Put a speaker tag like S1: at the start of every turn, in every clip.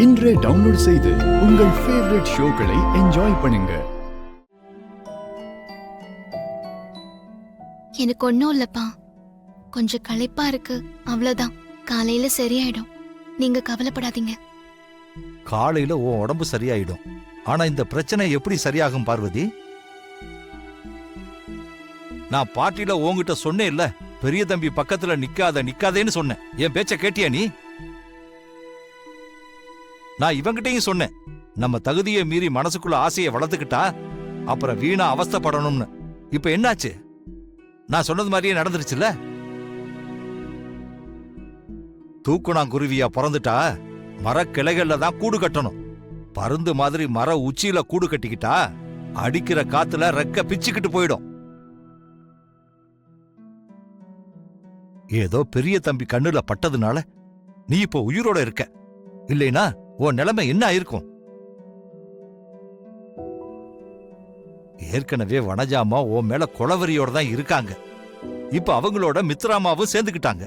S1: இன்றே டவுன்லோட் செய்து உங்கள் ஃபேவரட் ஷோக்களை என்ஜாய் பண்ணுங்க.
S2: எனக்கு ஒன்றும் இல்லப்பா, கொஞ்சம் களைப்பா இருக்கு, அவ்வளவுதான். காலையில சரியாயிடும், நீங்க கவலைப்படாதீங்க.
S3: காலையில உன் உடம்பு சரியாயிடும். ஆனா இந்த பிரச்சனை எப்படி சரியாகும் பார்வதி? நான் பாட்டில உன்கிட்ட சொன்னேன் இல்ல, பெரிய தம்பி பக்கத்துல நிக்காதேன்னு சொன்னேன். என் பேச்ச கேட்டியா நீ? நான் இவங்கிட்டையும் சொன்னேன், நம்ம தகுதியை மீறி மனசுக்குள்ள ஆசையை வளர்த்துக்கிட்டா அப்புறம் வீணா அவஸ்தைப்படணும்னு. இப்ப என்னாச்சு? நான் சொன்னது மாதிரியே நடந்துருச்சுல்ல. தூக்குனாங்குருவியா பிறந்துட்டா மரக்கிளைகள்ல தான் கூடு கட்டணும். பருந்து மாதிரி மர உச்சியில கூடு கட்டிக்கிட்டா அடிக்கிற காத்துல ரெக்க பிச்சுக்கிட்டு போயிடும். ஏதோ பெரிய தம்பி கண்ணுல பட்டதுனால நீ இப்போ உயிரோட இருக்க. இல்லைனா உன் நிலைமை என்ன ஆயிருக்கும்? ஏற்கனவே வனஜாமா உன் மேல கொலவரியோட தான் இருக்காங்க. இப்ப அவங்களோட மித்ராமாவும் சேர்ந்துக்கிட்டாங்க.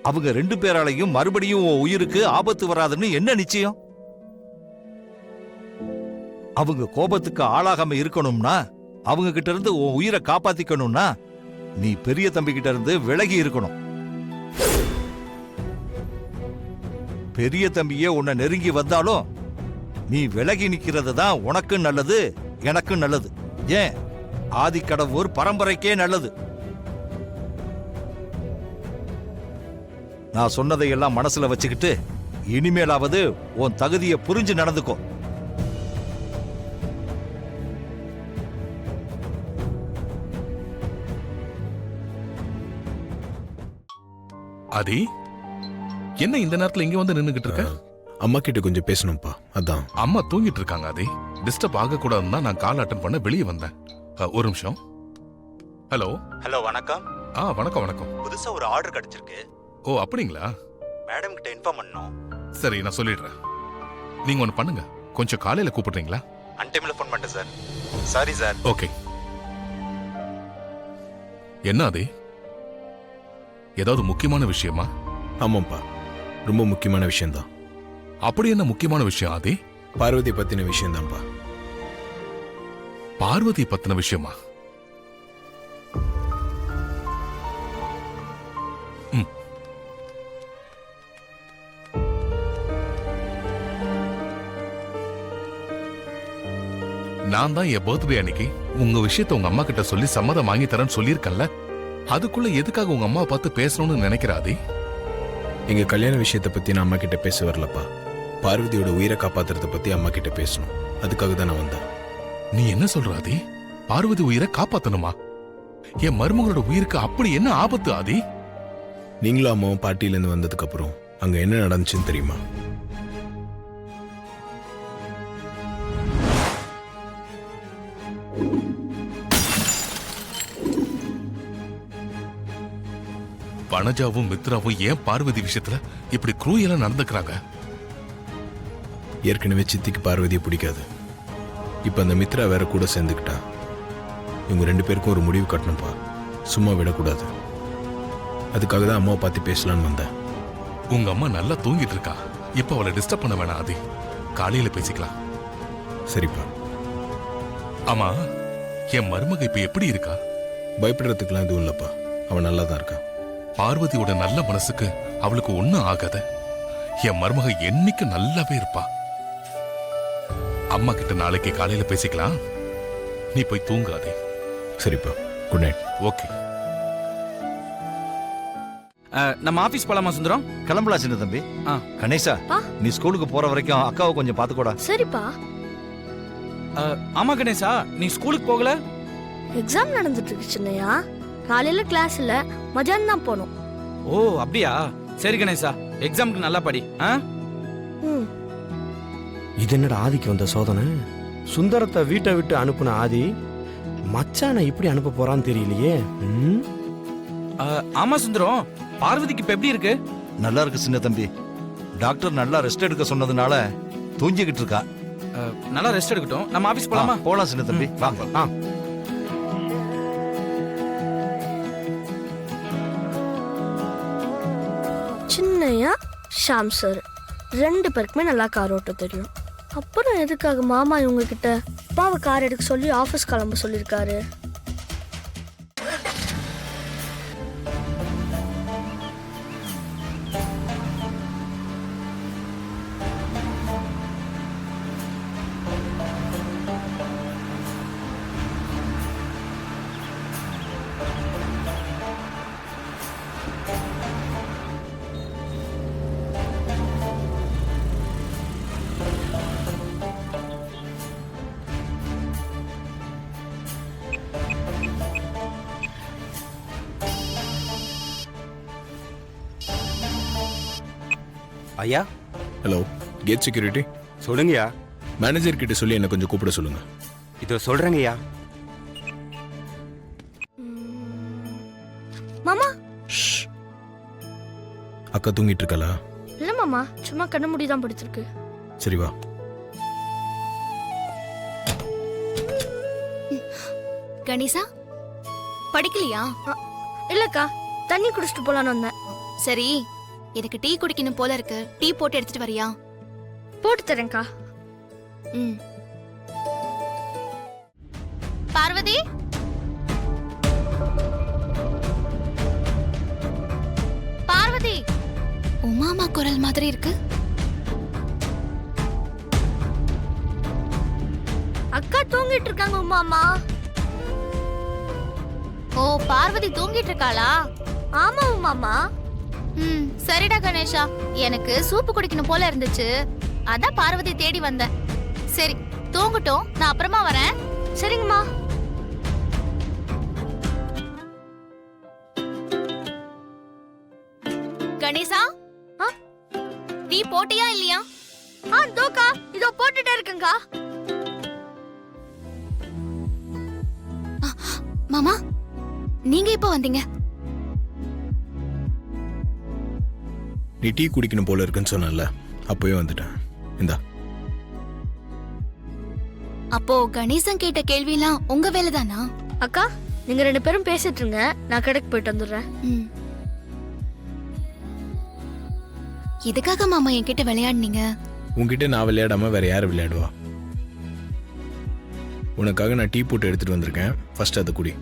S3: அவங்க 2 பேராலையும் மறுபடியும் உன் உயிருக்கு ஆபத்து வராதுன்னு என்ன நிச்சயம்? அவங்க கோபத்துக்கு ஆளாகாம இருக்கணும்னா, அவங்க கிட்ட இருந்து உன் உயிரை காப்பாத்திக்கணும்னா நீ பெரிய தம்பி கிட்ட இருந்து விலகி இருக்கணும். பெரிய தம்பியே உன்னை நெருங்கி வந்தாலும் நீ விலகி நிக்கிறது தான் உனக்கு நல்லது, எனக்கு நல்லது. ஏன், ஆதிக்கடவுர் பரம்பரைக்கே நல்லது. நான் சொன்னதையெல்லாம் மனசுல வச்சுக்கிட்டு இனிமேலாவது உன் தகுதியை புரிஞ்சு நடந்துக்கோ.
S4: ஆதி, என்ன இந்த நேரத்துல இங்க வந்து நின்னுகிட்டு இருக்க?
S5: அம்மா கிட்ட கொஞ்சம் பேசணும்ப்பா, அதான்.
S4: அம்மா தூங்கிட்டு இருக்காங்க ஆதி. டிஸ்டர்ப் ஆக கூடாதுன்னு தான் நான் கால் அட்டன் பண்ண வெளியே வந்தேன். ஒரு நிமிஷம். ஹலோ.
S6: ஹலோ, வணக்கம்.
S4: வணக்கம் வணக்கம்.
S6: புதுசா ஒரு ஆர்டர் கிடைச்சிருக்கு.
S4: ஓ அப்படிங்களா?
S6: மேடம் கிட்ட இன்ஃபார்ம் பண்ணோம்.
S4: சரி, நான் சொல்லிடுறேன். நீங்க ஒன்னு பண்ணுங்க, கொஞ்சம் காலையில கூப்பிடுறீங்களா?
S6: அன்டைம்ல ஃபோன் பண்ணிட்டேன் சார். Sorry sir.
S4: ஓகே. என்ன ஆதி, ஏதாவது முக்கியமான விஷயமா?
S5: ஆமாப்பா, ரொம்ப முக்கியமான விஷயம்தான்.
S4: அப்படி என்ன முக்கியமான விஷயம் ஆதி?
S5: பார்வதி பத்தின விஷயம்தான்ப்பா.
S4: பார்வதி பத்தின விஷயமா? நான் தான் என் பர்த்டே அன்னைக்கு உங்க விஷயத்த உங்க அம்மா கிட்ட சொல்லி சம்மதம் வாங்கி தரேன்னு சொல்லியிருக்கேன்ல. அதுக்குள்ள எதுக்காக உங்க அம்மாவை பார்த்து பேசணும்னு நினைக்கிறாதே?
S5: எங்க கல்யாண விஷயத்தை பத்தி நான் அம்மா கிட்ட பேச வரலப்பா. பார்வதியோட உயிரை காப்பாத்துறத பத்தி அம்மா கிட்ட பேசணும். அதுக்காக தான் நான் வந்தேன்.
S4: நீ என்ன சொல்ற ஆதி? பார்வதி உயிரை காப்பாத்தணுமா? என் மருமகளோட உயிருக்கு அப்படி என்ன ஆபத்து ஆதி?
S5: நீங்களும் அம்மாவும் பார்ட்டில இருந்து வந்ததுக்கு அப்புறம் அங்க என்ன நடந்துச்சுன்னு தெரியுமா?
S4: வனஜாவும் மித்ராவும் ஏன் பார்வதி விஷயத்துல இப்படி குரூயலா நடந்துக்கிறாங்க?
S5: ஏற்கனவே சித்திக்கு பார்வதியை பிடிக்காது. இப்ப அந்த மித்ரா வேற கூட சேர்ந்துக்கிட்டா. இவங்க 2 பேருக்கும் ஒரு முடிவு கட்டணும்ப்பா, சும்மா விடக்கூடாது. அதுக்காக தான் அம்மாவை பார்த்து பேசலான்னு வந்தேன்.
S4: உங்க அம்மா நல்லா தூங்கிட்டு இருக்கா. இப்ப அவளை டிஸ்டர்ப் பண்ண வேணாம் ஆதி, காலையில பேசிக்கலாம்.
S5: சரிப்பா.
S4: ஆமா, என் மருமக இப்ப எப்படி இருக்கா?
S5: பயப்படுறதுக்குலாம் எதுவும் இல்லப்பா, அவன் நல்லா தான் இருக்கா.
S4: பார்வதியோட நல்ல மனசுக்கு அவளுக்கு ஒண்ணும் ஆகாத. என் மருமக என்னைக்கு நல்லாவே இருப்பா. அம்மா கிட்ட நாளைக்கு காலையில பேசிக்கலாம். நீ போய் தூங்காதே.
S5: சரிப்பா, குட் நைட்.
S4: ஓகே.
S7: நம்ம ஆபீஸ் போலாமா சுந்தரம்?
S3: கிளம்பலாம் சின்ன தம்பி. கணேசா, நீ ஸ்கூலுக்கு போற வரைக்கும் அக்காவை கொஞ்சம் பாத்துக்கோடா.
S8: சரிப்பா.
S7: ஆமா கணேசா, நீ ஸ்கூலுக்கு போகல?
S8: எக்ஸாம் நடந்துட்டு இருக்கு சின்னையா. காலையில கிளாஸ் இல்ல, மதியானம் தான் போகணும்.
S7: ஓ அப்படியா? சரி கணேசா, எக்ஸாமுக்கு நல்லா படி.
S9: இது என்னடா ஆதிக்கு வந்த சோதனை? சுந்தரத்தை வீட்டை விட்டு அனுப்புன ஆதி மச்சானை இப்படி அனுப்ப போறான்னு தெரியலையே.
S7: ஆமா சுந்தரம், பார்வதிக்கு இப்ப எப்படி இருக்கு?
S3: நல்லா இருக்கு சின்ன தம்பி. டாக்டர் நல்லா ரெஸ்ட் எடுக்க சொன்னதுனால தூங்கிக்கிட்டு இருக்கா.
S7: நல்லா ரெஸ்ட் எடுக்கட்டும். நம்ம ஆபீஸ் போலாமா?
S3: போலாம் சின்ன தம்பி, வாங்க.
S8: சின்னையா ஷாம் சார் 2 பேருக்குமே நல்லா கார் ஓட்ட தெரியும். அப்புறம் எதுக்காக மாமா இவங்க கிட்ட அப்பாவை கார் எடுக்க சொல்லி ஆஃபீஸ் கிளம்ப சொல்லியிருக்காரு?
S6: ஐயா
S5: ஹலோ, கேட் செக்யூரிட்டி.
S6: சொல்லுங்கய்யா.
S5: மேனேஜர் கிட்ட சொல்லி என்ன கொஞ்சம் கூப்பிட சொல்லுங்க.
S6: இதோ சொல்றேங்கய்யா.
S8: மாமா
S5: அக்கா தூங்கிட்டு இருக்காளா?
S8: இல்ல மாமா, சும்மா கண்ண மூடி தான் படுத்திருக்கு.
S5: சரி வா.
S2: கணேசா படிக்கலையா?
S8: இல்லக்கா, தண்ணி குடிச்சிட்டு போலான்னு வந்தேன்.
S2: சரி, எனக்கு டீ குடிக்கணும் போல இருக்கு. டீ போட்டு எடுத்துட்டு வரியா?
S8: போட்டு தரேன்க்கா.
S2: ம். பார்வதி, பார்வதி, உமாமா குரல் மாதிரி இருக்கு.
S8: அக்கா தூங்கிட்டு இருக்காங்க உமாமா.
S2: ஓ, பார்வதி தூங்கிட்டு இருக்காளா?
S8: ஆமா உமாமா.
S2: ம், சரிடா கணேஷா, எனக்கு சூப்பு குடிக்கணும் போல இருந்துச்சு, அதான் பார்வதி தேடி வந்தேன். சரி, தூங்கட்டும், நான் அப்புறமா வரேன்.
S8: சரிங்கம்மா.
S2: கணேசா, டீ போட்டியா இல்லையா?
S8: தோக்கா, இதோ போட்டுட்டே இருக்கேங்கா.
S2: மாமா, நீங்க எப்போ வந்தீங்க?
S5: நீ டீ குடிக்கணும் போல இருக்குன்னு சொன்னல, அப்பவே வந்துட்டேன். இந்தா.
S2: அப்போ கணேசன் கேட்ட கேள்வியெல்லாம் உங்க வேலைதானா?
S8: அக்கா, நீங்க 2 பேரும் பேசிட்டு இருங்க, நான் கடைக்கு போயிட்டு வந்துடுறேன்.
S2: ம். எதுக்காக மாமா என்கிட்ட விளையாடுனீங்க?
S5: உன்கிட்ட நான் விளையாடாம வேற யார் விளையாடுவா? உனக்காக நான் டீ போட்டு எடுத்துட்டு வந்திருக்கேன். ஃபர்ஸ்ட் அதை குடி.